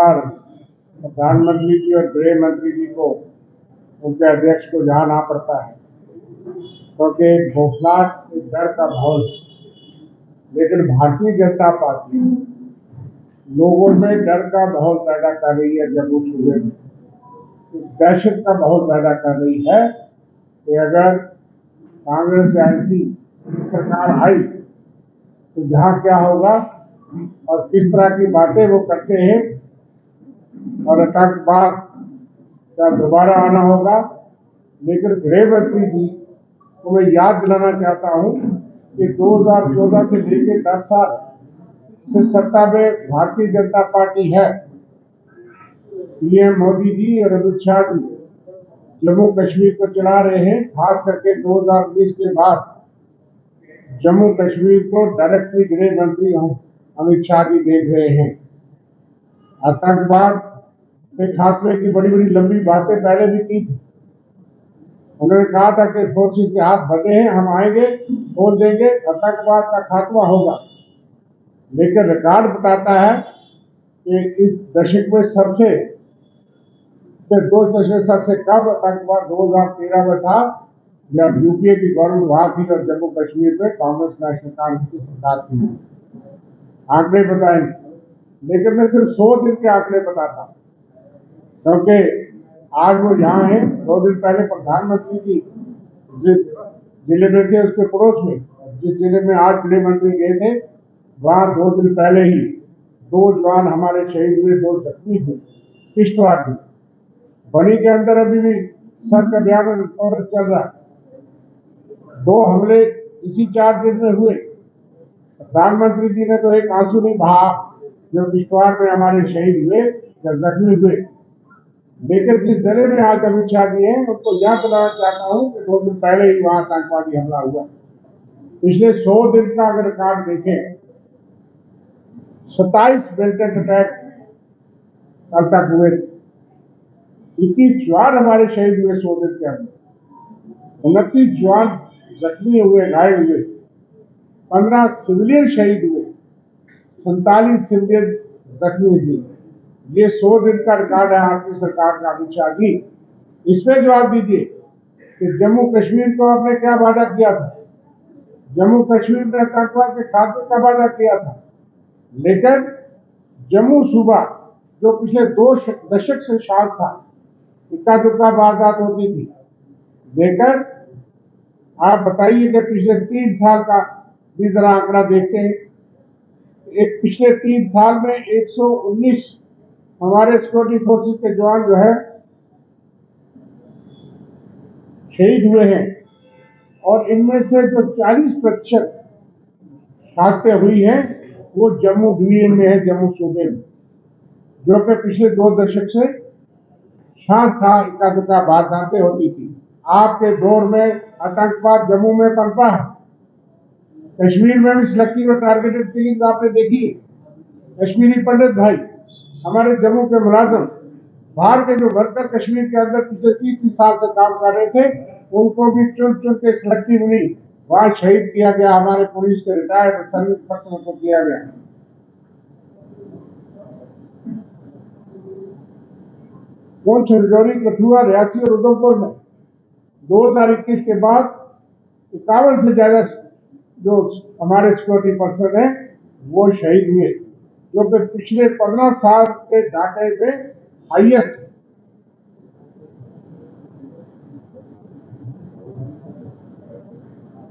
बार प्रधानमंत्री जी और गृह मंत्री जी को, उनके अध्यक्ष को जाना पड़ता है, क्योंकि एक खौफनाक डर का माहौल। लेकिन भारतीय जनता पार्टी लोगों में डर का माहौल पैदा कर रही है। जम्मू सूबे में दहशत का माहौल पैदा कर रही है कि अगर कांग्रेस या एनसी सरकार आई तो जहां क्या होगा और किस तरह की बातें वो करते हैं, और आतंकवाद का दोबारा आना होगा। लेकिन गृह मंत्री जी को मैं याद दिलाना चाहता हूं कि 2014 से लेकर 10 साल से सत्ता में भारतीय जनता पार्टी है। पीएम मोदी जी और अमित शाह जी जम्मू कश्मीर को चला रहे हैं। खास करके 2019 के बाद जम्मू कश्मीर को डायरेक्टली गृह मंत्री अमित शाह जी देख रहे हैं। आतंकवाद के खात्मे की बड़ी बड़ी लंबी बातें पहले भी की थी। उन्होंने कहा था कि फोर्सेस के हाथ बंधे हैं, हम आएंगे, बोल देंगे, आतंकवाद का खात्मा होगा। लेकिन रिकॉर्ड बताता है कि इस दशक में सबसे कम आतंकवाद 2013 में था, जब यूपीए की गवर्नमेंट वहां थी और जम्मू कश्मीर में कांग्रेस नेशनल कांग्रेस की सरकार थी। आंकड़े बताएंगे, लेकिन मैं सिर्फ 100 दिन के आंकड़े बताता हूं, क्योंकि आज वो यहाँ है। 2 दिन पहले प्रधानमंत्री जी जिस जिले में थे उसके पड़ोस में, जिस जिले में आज गृह मंत्री गए थे, वहां 2 दिन पहले ही 2 जवान हमारे शहीद हुए, 2 जख्मी हुए। किश्तवाड़ की बनी के अंदर अभी भी सर का बयान चल रहा है। 2 हमले इसी 4 दिन में हुए। प्रधानमंत्री जी ने तो एक आंसू नहीं बहा जो किश्तवाड़ में हमारे शहीद हुए या जख्मी हुए। लेकिन जिस जिले में आज अमित शाह जी हैं, उनको याद दिलाना चाहता हूं कि 2 दिन पहले ही वहां आतंकवादी हमला हुआ। पिछले 100 दिन का अगर रिकॉर्ड देखें, 27 मिलिटेंट अटैक कल तक हुए। 21 जवान हमारे शहीद हुए 100 दिन के अंदर, 29 जवान जख्मी हुए, घायल हुए, 15 सिविलियन शहीद हुए, 47 सिविलियन जख्मी हुए। ये 100 दिन का रिकॉर्ड है आपकी सरकार का। अमित शाह जी, इसमें जवाब दीजिए कि जम्मू कश्मीर को आपने क्या वादा किया था। जम्मू कश्मीर में आतंकवाद के खात्मे का वादा किया था, लेकिन जम्मू सूबा जो पिछले 2 दशक से शांत था, इक्का दुक्का वारदात होती थी। लेकिन आप बताइए कि पिछले 3 साल का भी जरा आंकड़ा देखते हैं। एक पिछले 3 साल में 119 हमारे सिक्योरिटी फोर्सेस के जवान जो है शहीद हुए हैं, और इनमें से जो 40% शहादतें हुई हैं वो जम्मू डिवीजन में है, जम्मू सूबे में, जो कि पिछले 2 दशक से शांत था, इक्का दुक्का वारदातें होती थी। आपके दौर में आतंकवाद जम्मू में पनपा है। कश्मीर में भी सिलेक्टिव और टारगेटेड किलिंग आपने देखी। कश्मीरी पंडित भाई, हमारे जम्मू के मुलाजिम, बाहर के जो वर्कर कश्मीर के अंदर पिछले 30 साल से काम कर रहे थे, उनको भी चुन चुन के सिलेक्टिवली वहां शहीद किया गया। हमारे पुलिस के रिटायर्ड सर्विस पर्सन को किया गया। पुंछ, राजौरी, कठुआ, रियासी और उधमपुर में 2021 के बाद 51 से ज्यादा जो हमारे सिक्योरिटी पर्सन है वो शहीद हुए, जो कि पिछले 15 साल के डाटे में हाईएस्ट।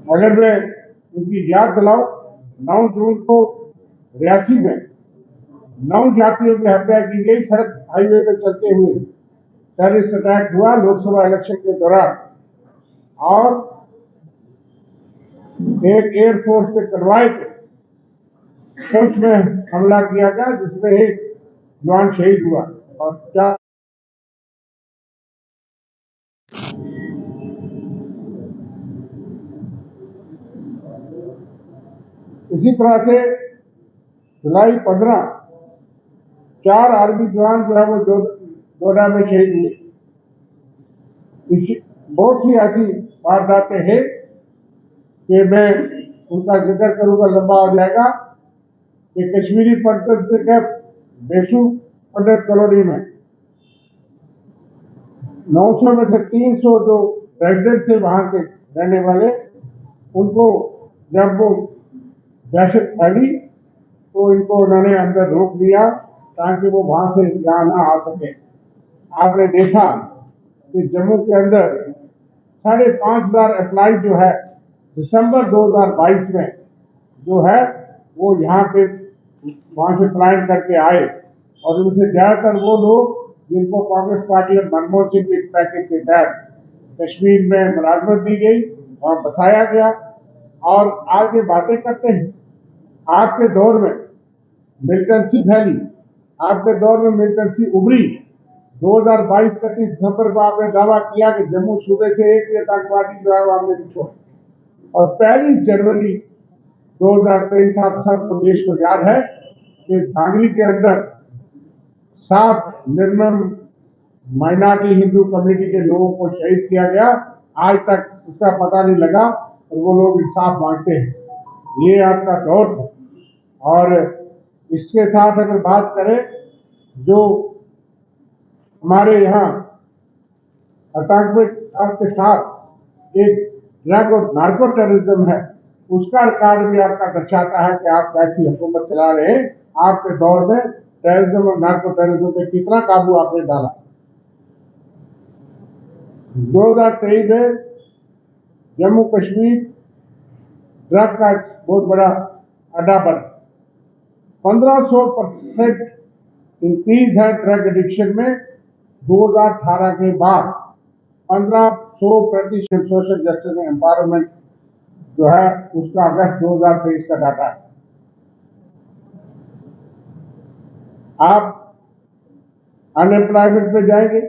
अगर मैं उनकी याद दिलाऊं, 9 जून को रियासी में 9 यात्रियों की हत्या की गई। सड़क हाईवे पर चलते हुए टेररिस्ट अटैक हुआ लोकसभा इलेक्शन के दौरान, और एक एयरफोर्स के कन्वॉय पे पुंछ में हमला किया गया, जिसमें एक जवान शहीद हुआ और 4। इसी तरह से जुलाई 15 4 आर्मी जवान जो है वो डोडा में शहीद हुए। बहुत ही ऐसी वारदातें हैं कि मैं उनका जिक्र करूंगा, लंबा हो जाएगा। कि कश्मीरी पंडित बेशु पंडित कॉलोनी में 900 में से 300 जो रेजिडेंट थे वहां के रहने वाले, उनको जब वो दहशत फैली तो इनको उन्होंने अंदर रोक दिया ताकि वो वहां से यहाँ ना आ सके। आपने देखा कि जम्मू के अंदर 5,500 अप्लाई जो है दिसंबर 2022 में जो है वो यहाँ पे वहां से प्लान करके आए, और उनसे ज्यादातर वो लोग जिनको कांग्रेस पार्टी और मनमोहन सिंह के पैकेज के तहत कश्मीर में मुलाजमत दी गई, वहां बसाया गया। और आगे बातें करते हैं आपके दौर में मिलिटेंसी फैली, आपके दौर में मिलिटेंसी उभरी। 2022 31 दिसंबर को आपने दावा किया कि जम्मू सूबे से एक भी आतंकवादी जो है वो आपने छोड़ा, और 21 जनवरी 2023 आप सबको देश को याद है कि धांगली के अंदर 7 निर्मम माइनॉरिटी हिंदू कम्युनिटी के लोगों को शहीद किया गया। आज तक उसका पता नहीं लगा और वो लोग इंसाफ मांगते हैं। ये आपका दौर था। और इसके साथ अगर बात करें, जो हमारे यहाँ आतंकवाद के साथ एक ड्रग और नार्को टेररिज्म है, उसका रिकॉर्ड भी आपका दर्शाता है कि आप कैसी हुकूमत चला रहे हैं। आपके दौर में टेररिज्म और नार्को टेररिज्म पे कितना काबू आपने डाला। 2023 में जम्मू कश्मीर ड्रग का बहुत बड़ा अड्डा बना। 1500% इंक्रीज है ड्रग एडिक्शन में 2018 के बाद। 1500% सोशल जस्टिस एंड एम्पावरमेंट जो है उसका अगस्त 2023 का डाटा है। आप अनएम्प्लॉयमेंट पे जाएंगे,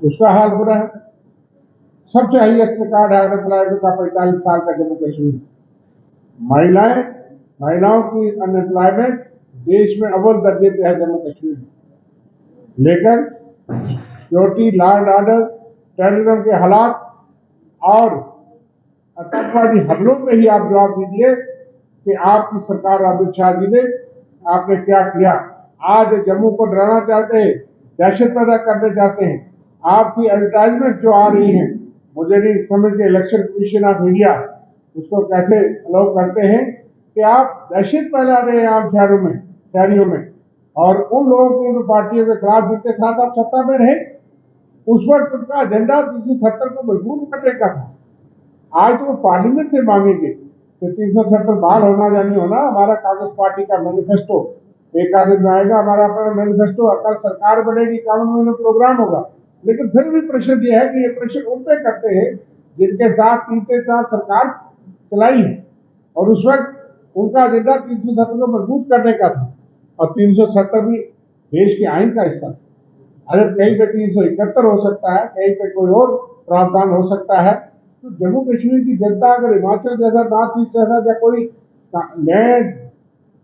उसका हाल बुरा है। सबसे हाईएस्ट रिकॉर्ड है अनएम्प्लॉयमेंट का 45 साल का जम्मू कश्मीर। महिलाओं की अनएम्प्लॉयमेंट देश में अव्वल दर्जे पे है जम्मू कश्मीर में। लेकिन security, law and order, terrorism के हालात और आतंकवादी हमलों पे ही आप जवाब दीजिए कि आपकी सरकार अमित शाह जी ने आपने क्या किया। आज जम्मू को डराना चाहते हैं, दहशत पैदा करने चाहते हैं। आपकी एडवर्टाइजमेंट जो आ रही है, मुझे नहीं समझ के इलेक्शन कमीशन ऑफ इंडिया उसको कैसे अलाउ करते हैं कि आप दहशत फैला रहे हैं आप शहरियों में, और उन लोगों की उन पार्टियों के खिलाफ जिनके साथ आप सत्ता में रहे। उस वक्त उनका एजेंडा 370 को मजबूत करने का था। आज तो पार्लियामेंट से मांगेंगे कि 370 बहाल होना या नहीं होना। हमारा कांग्रेस पार्टी का मैनिफेस्टो एक आदमी में आएगा, हमारा अपना मैनिफेस्टो, कल सरकार बनेगी, कानून में प्रोग्राम होगा। लेकिन फिर भी प्रश्न ये है कि ये प्रश्न उन पे करते हैं जिनके साथ 3 साल सरकार चलाई है, और उस वक्त उनका एजेंडा 370 को मजबूत करने का था, और 370 भी देश के आइन का हिस्सा। अगर कहीं पे 371 हो सकता है, कहीं पे कोई और प्रावधान हो सकता है, तो जम्मू कश्मीर की जनता अगर हिमाचल जैसा, नॉर्थ ईस्ट जैसा या कोई लैंड,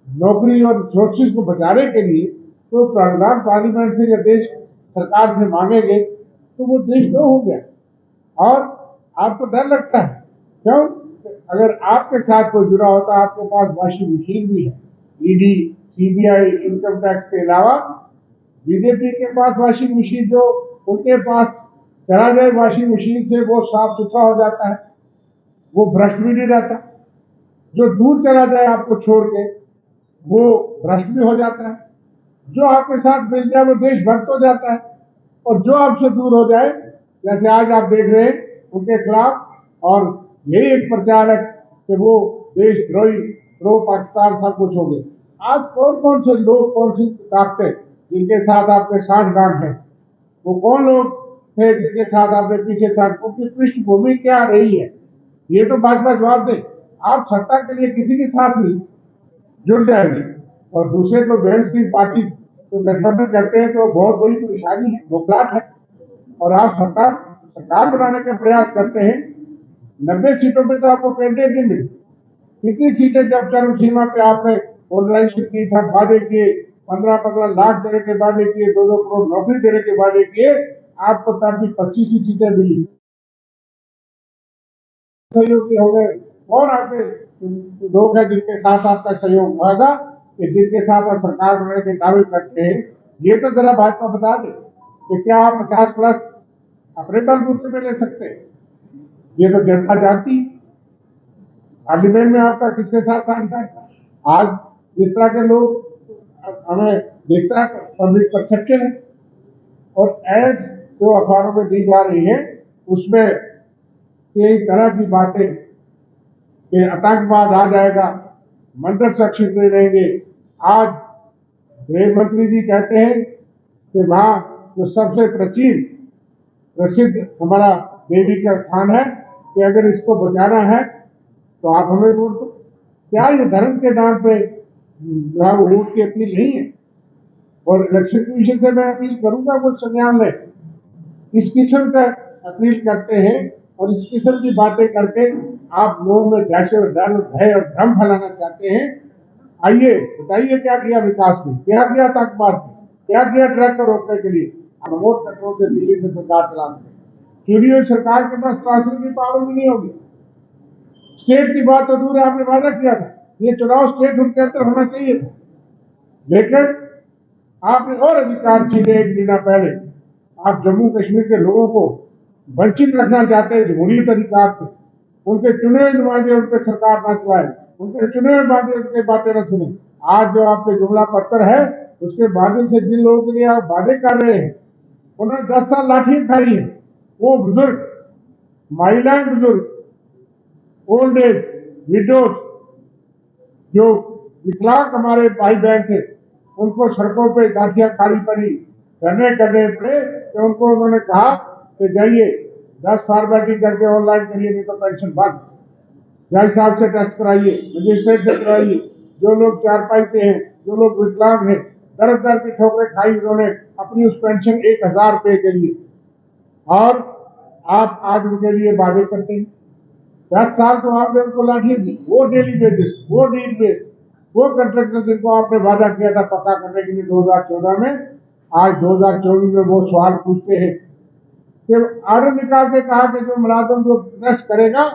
नौकरी और रिसोर्सेज को बचाने के लिए तो प्रावधान पार्लियामेंट से या देश सरकार से मांगेंगे तो वो देश दो हो गया। और आपको डर लगता है क्यों? अगर आपके साथ कोई जुड़ा होता, आपके पास वॉशिंग मशीन भी है, ईडी, सीबीआई, इनकम टैक्स के अलावा बीजेपी के पास वॉशिंग मशीन, जो उनके पास चला जाए वॉशिंग मशीन से वो साफ सुथरा हो जाता है, वो भ्रष्ट भी नहीं रहता। जो दूर चला जाए आपको छोड़ के वो भ्रष्ट भी हो जाता है। जो आपके साथ मिल जाए वो देशभक्त हो जाता है, और जो आपसे दूर हो जाए, जैसे आज आप देख रहे हैं उनके खिलाफ, और यही एक प्रचार है कि वो देशद्रोही, प्रो पाकिस्तान सब कुछ हो गए। आज कौन कौन से लोग, कौन सी ताकतें जिनके साथ आपके सांठगांठ है, वो कौन लोग थे जिनके साथ आपने पीछे साथ, उनकी पृष्ठभूमि क्या रही है, ये तो भाजपा जवाब दे। आप सत्ता के लिए किसी के साथ भी जुड़ जाएंगे और दूसरे को बेंच की पार्टी तो गठबंधन करते हैं तो बहुत बड़ी परेशानी है, बौखलाहट है। और आप सरकार बनाने का प्रयास करते हैं। 90 सीटों पे तो आपको कैंडिडेट नहीं मिले। कितनी सीटें जब चरम सीमा पे आपने पोलराइजेशन की था, वादे किए, 15-15 लाख देने के वादे किए, 2-2 करोड़ नौकरी देने के वादे किए, आपको तब भी 25 ही सीटें मिली। सहयोगी हो गए, और आपके लोग हैं जिनके साथ आपका सहयोग होगा, कि जिनके साथ आप सरकार बनाने के दावे करते हैं, ये तो जरा भाजपा बता दे कि क्या आप 50+ अपने बलबूते में ले सकते हैं? ये तो जनता जानती। पार्लियामेंट में आपका किसके साथ कॉन्टैक्ट? आज जिस तरह के लोग हमें देखता है, पब्लिक परसेप्शन है, और एड जो अखबारों में दी जा रही है उसमें कई तरह की बातें कि आतंकवाद आ जाएगा, मंदिर सुरक्षित नहीं रहेंगे। आज गृह मंत्री जी कहते हैं कि वहां जो सबसे प्रसिद्ध हमारा देवी का स्थान है, कि अगर इसको बचाना है तो आप हमें वोट दो। क्या ये धर्म के नाम पे वोट की अपील नहीं है? और इलेक्शन कमीशन से मैं अपील करूंगा वो संज्ञान लें। इस किस्म का अपील करते हैं और इस किस्म की बातें करके आप लोगों में दहशत, डर, भय और भ्रम फैलाना चाहते हैं। आइए बताइए क्या किया विकास में, क्या किया आतंकवाद में, क्या किया ट्रक को रोकने के लिए? रिमोट कंट्रोल से दिल्ली से सरकार चला सकते। चुनी हुई सरकार के पास शासन की पावर भी नहीं होगी। स्टेट की बात तो दूर है, आपने वादा किया था ये चुनाव स्टेट के अंदर होना चाहिए था, लेकिन आपने और अधिकार छीने एक महीना पहले। आप जम्मू कश्मीर के लोगों को वंचित रखना चाहते हैं जमहूरियत अधिकार से। उनके चुने हुए नुमाइंदे उन पर सरकार न चलाए, उनके चुने हुए नुमाइंदे उनके बातें न सुने। आज जो आपके जुमला पत्र है उसके माध्यम से जिन लोगों के लिए आप वादे कर रहे हैं, उन्होंने 10 साल लाठी खाई है। वो बुजुर्ग, महिलाएं बुजुर्ग, ओल्ड एज, विडोज, जो विकलांग हमारे भाई बहन थे, उनको सड़कों पे गाठियां खाली पड़ी, धरने करने पड़े, तो उनको उन्होंने कहा कि जाइए 10 फॉर्मेलिटी करके ऑनलाइन करिए, नहीं तो पेंशन बंद। जज साहब से टेस्ट कराइए, मजिस्ट्रेट से कराइए। जो लोग चारपाई पे हैं, जो लोग विकलांग हैं, दर दर की ठोकरें खाई उन्होंने अपनी उस पेंशन 1000 रुपए के लिए, और आप आज उनके लिए वादे करते हैं। 10 साल तो आपने उनको लाठी दी, वो डेली बेसिस, वो नीड बेस, वो कंट्रैक्टर जिनको आपने वादा किया था पक्का करने के लिए 2014 में, आज 2024 में वो सवाल पूछते हैं कि आर्डर निकाल के कहा कि जो मुलाजिम जो प्रोटेस्ट करेगा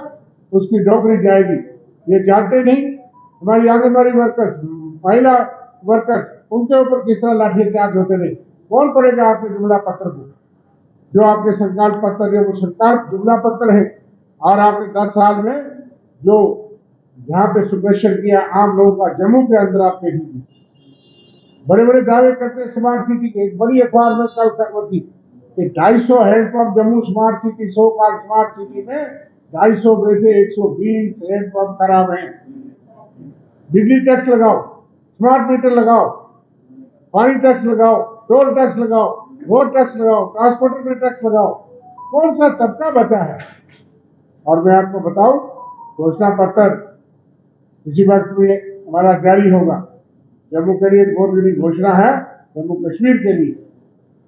उसकी नौकरी जाएगी। ये जानते नहीं हमारी आंगनबाड़ी वर्कर्स, महिला वर्कर्स, उनके ऊपर किस तरह लाठीचार्ज होते नहीं। कौन पढ़ेगा आपके जुमला पत्र को? जो आपके संकल्प पत्र है वो सरकार जुमला पत्र है, और आपने 10 साल में जो यहाँ पे सुप्रेशन किया आम लोगों का, जम्मू के अंदर आपने की बड़े बड़े दावे करते स्मार्ट सिटी के। एक बड़ी अखबार में कल खबर थी कि 250 हैंडपंप जम्मू स्मार्ट सिटी, सो कॉल स्मार्ट सिटी में 250 में से 120 हैंडपंप खराब हैं। बिजली टैक्स लगाओ, स्मार्ट मीटर लगाओ, पानी टैक्स लगाओ, टोल टैक्स लगाओ, रोड टैक्स लगाओ, ट्रांसपोर्टर में टैक्स लगाओ। कौन सा तबका बचा है? और मैं आपको बताऊं, घोषणा पत्र इसी वक्त में हमारा जारी होगा। जम्मू के लिए बहुत बड़ी घोषणा है, जम्मू कश्मीर के लिए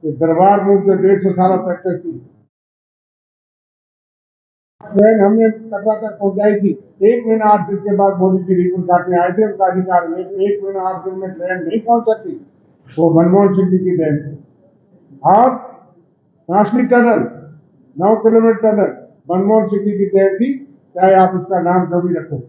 कि दरबार मूव जो 150 साल प्रैक्टिस थी, ट्रेन हमने कटरा तक पहुंचाई थी। 1 महीना 8 दिन के बाद मोदी जी रिबन काटने आए थे, उनका अधिकार में 1 महीना 8 दिन में ट्रेन नहीं पहुंच सकती, वो मनमोहन सिंह जी की देन थी। और Kashi tunnel 9 kilometre tunnel Manmohan Singh ji की देन थी, चाहे आप उसका नाम जो भी रखो।